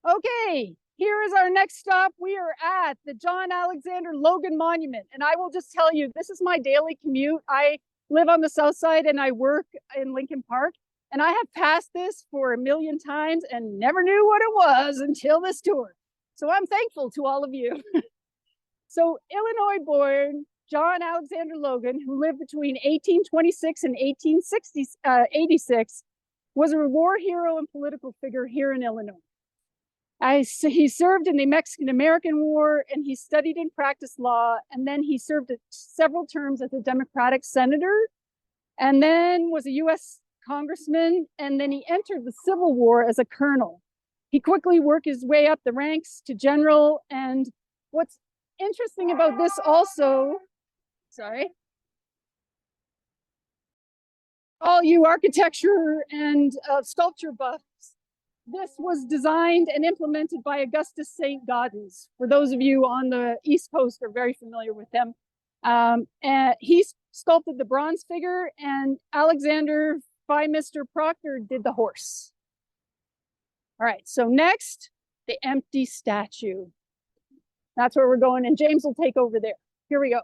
Okay, here is our next stop. We are at the John Alexander Logan Monument. And I will just tell you, this is my daily commute. I live on the south side and I work in Lincoln Park. And I have passed this for a million times and never knew what it was until this tour. So I'm thankful to all of you. So Illinois-born John Alexander Logan, who lived between 1826 and 1886, was a war hero and political figure here in Illinois. He served in the Mexican-American War, and he studied and practiced law, and then he served several terms as a Democratic senator, and then was a U.S. congressman, and then he entered the Civil War as a colonel. He quickly worked his way up the ranks to general, and what's interesting about this also, all you architecture and sculpture buffs, this was designed and implemented by Augustus Saint-Gaudens. For those of you on the East Coast are very familiar with them. And he sculpted the bronze figure, and Alexander Phimister Proctor did the horse. All right, so next, the empty statue. That's where we're going, and James will take over there. Here we go.